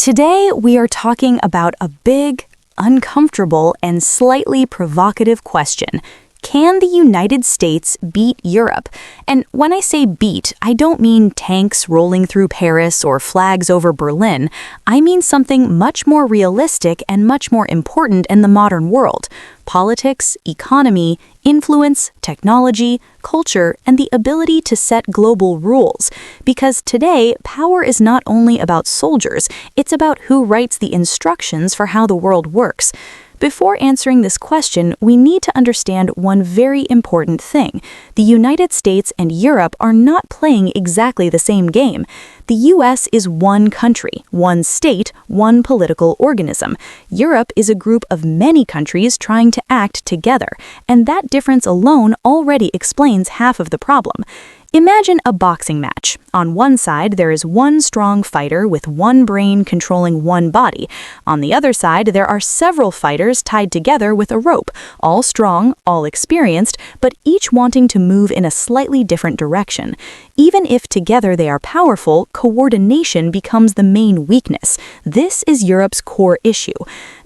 Today, we are talking about a big, uncomfortable, and slightly provocative question. Can the United States beat Europe? And when I say beat, I don't mean tanks rolling through Paris or flags over Berlin. I mean something much more realistic and much more important in the modern world. Politics, economy, influence, technology, culture, and the ability to set global rules. Because today, power is not only about soldiers, it's about who writes the instructions for how the world works. Before answering this question, we need to understand one very important thing. The United States and Europe are not playing exactly the same game. The US is one country, one state, one political organism. Europe is a group of many countries trying to act together, and that difference alone already explains half of the problem. Imagine a boxing match. On one side, there is one strong fighter with one brain controlling one body. On the other side, there are several fighters tied together with a rope, all strong, all experienced, but each wanting to move in a slightly different direction. Even if together they are powerful, coordination becomes the main weakness. This is Europe's core issue.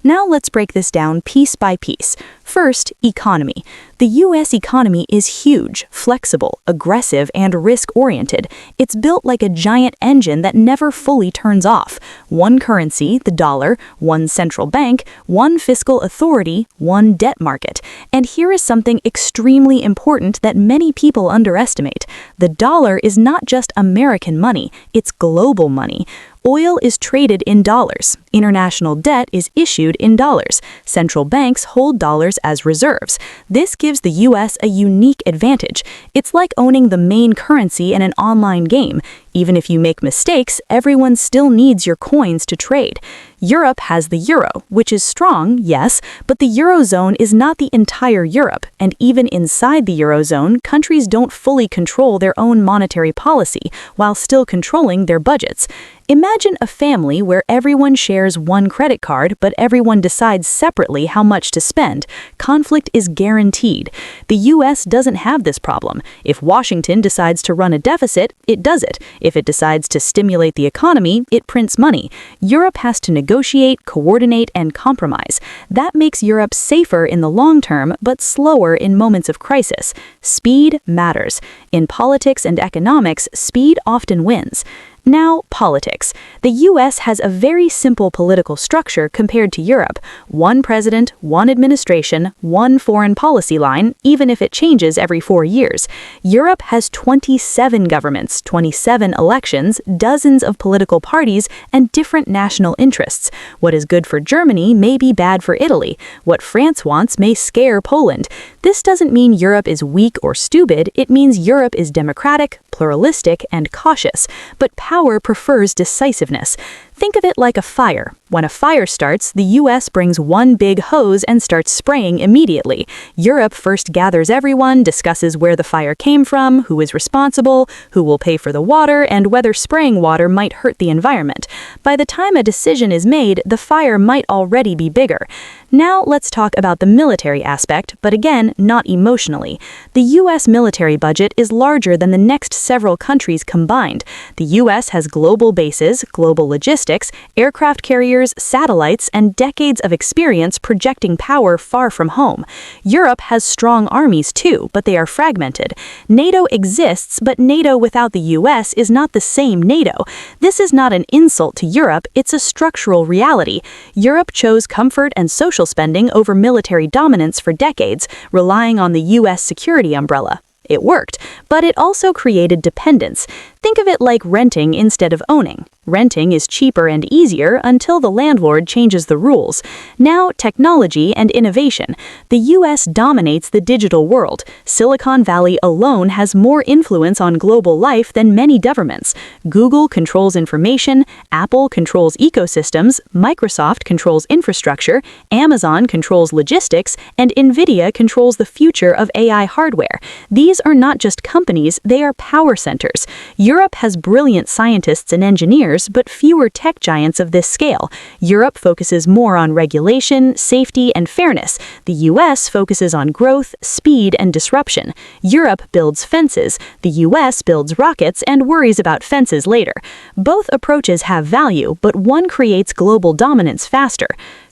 Now let's break this down piece by piece. First, economy. The US economy is huge, flexible, aggressive, and risk-oriented. It's built like a giant engine that never fully turns off. One currency, the dollar, one central bank, one fiscal authority, one debt market. And here is something extremely important that many people underestimate. The dollar is not just American money, it's global money. Oil is traded in dollars. International debt is issued in dollars. Central banks hold dollars as reserves. This gives the US a unique advantage. It's like owning the main currency in an online game. Even if you make mistakes, everyone still needs your coins to trade. Europe has the euro, which is strong, yes, but the eurozone is not the entire Europe, and even inside the eurozone, countries don't fully control their own monetary policy while still controlling their budgets. Imagine a family where everyone shares one credit card, but everyone decides separately how much to spend. Conflict is guaranteed. The US doesn't have this problem. If Washington decides to run a deficit, it does it. If it decides to stimulate the economy, it prints money. Europe has to negotiate, coordinate, and compromise. That makes Europe safer in the long term, but slower in moments of crisis. Speed matters. In politics and economics, speed often wins. Now, politics. The US has a very simple political structure compared to Europe. One president, one administration, one foreign policy line, even if it changes every 4 years. Europe has 27 governments, 27 elections, dozens of political parties, and different national interests. What is good for Germany may be bad for Italy. What France wants may scare Poland. This doesn't mean Europe is weak or stupid, it means Europe is democratic, pluralistic, and cautious. But power prefers decisiveness. Think of it like a fire. When a fire starts, the US brings one big hose and starts spraying immediately. Europe first gathers everyone, discusses where the fire came from, who is responsible, who will pay for the water, and whether spraying water might hurt the environment. By the time a decision is made, the fire might already be bigger. Now let's talk about the military aspect, but again, not emotionally. The US military budget is larger than the next several countries combined. The US has global bases, global logistics, aircraft carriers, satellites, and decades of experience projecting power far from home. Europe has strong armies too, but they are fragmented. NATO exists, but NATO without the US is not the same NATO. This is not an insult to Europe, it's a structural reality. Europe chose comfort and social spending over military dominance for decades, relying on the US security umbrella. It worked, but it also created dependence. Think of it like renting instead of owning. Renting is cheaper and easier until the landlord changes the rules. Now, technology and innovation. The US dominates the digital world. Silicon Valley alone has more influence on global life than many governments. Google controls information, Apple controls ecosystems, Microsoft controls infrastructure, Amazon controls logistics, and Nvidia controls the future of AI hardware. These are not just companies, they are power centers. Europe has brilliant scientists and engineers, but fewer tech giants of this scale. Europe focuses more on regulation, safety, and fairness. The US focuses on growth, speed, and disruption. Europe builds fences. The US builds rockets and worries about fences later. Both approaches have value, but one creates global dominance faster.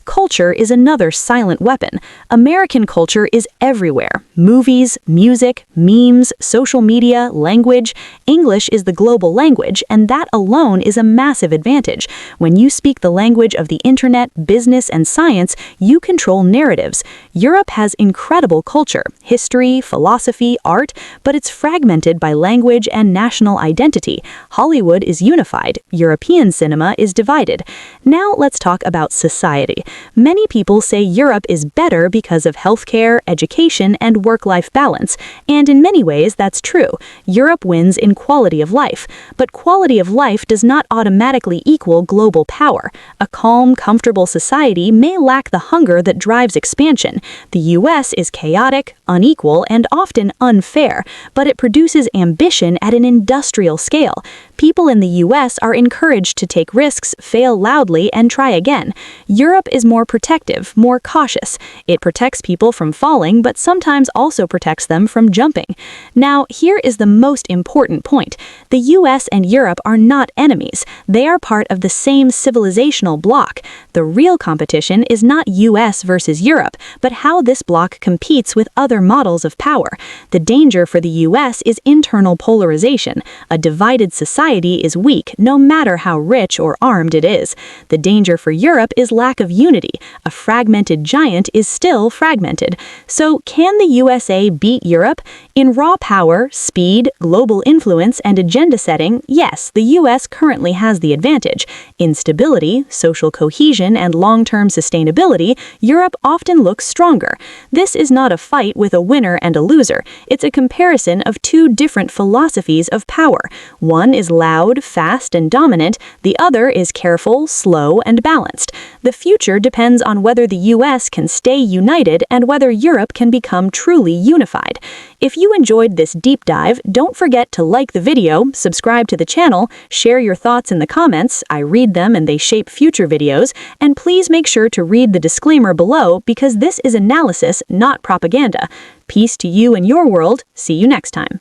Culture is another silent weapon. American culture is everywhere. Movies, music, memes, social media, language. English is the global language, and that alone is a massive advantage. When you speak the language of the internet, business, and science, you control narratives. Europe has incredible culture, history, philosophy, art, but it's fragmented by language and national identity. Hollywood is unified. European cinema is divided. Now let's talk about society. Many people say Europe is better because of healthcare, education, and work-life balance, and in many ways that's true. Europe wins in quality of life, but quality of life does not automatically equal global power. A calm, comfortable society may lack the hunger that drives expansion. The US is chaotic, unequal, and often unfair, but it produces ambition at an industrial scale. People in the US are encouraged to take risks, fail loudly, and try again. Europe is more protective, more cautious. It protects people from falling, but sometimes also protects them from jumping. Now, here is the most important point. The US and Europe are not enemies. They are part of the same civilizational bloc. The real competition is not US versus Europe, but how this bloc competes with other models of power. The danger for the US is internal polarization. A divided society is weak, no matter how rich or armed it is. The danger for Europe is lack of unity. A fragmented giant is still fragmented. So, can the USA beat Europe? In raw power, speed, global influence, and agenda setting, yes, the US currently has the advantage. In stability, social cohesion, and long-term sustainability, Europe often looks stronger. This is not a fight with a winner and a loser. It's a comparison of two different philosophies of power. One is loud, fast, and dominant. The other is careful, slow, and balanced. The future depends on whether the US can stay united and whether Europe can become truly unified. If you enjoyed this deep dive, don't forget to like the video, subscribe to the channel, share your thoughts in the comments. I read them and they shape future videos. And please make sure to read the disclaimer below because this is analysis, not propaganda. Peace to you and your world. See you next time.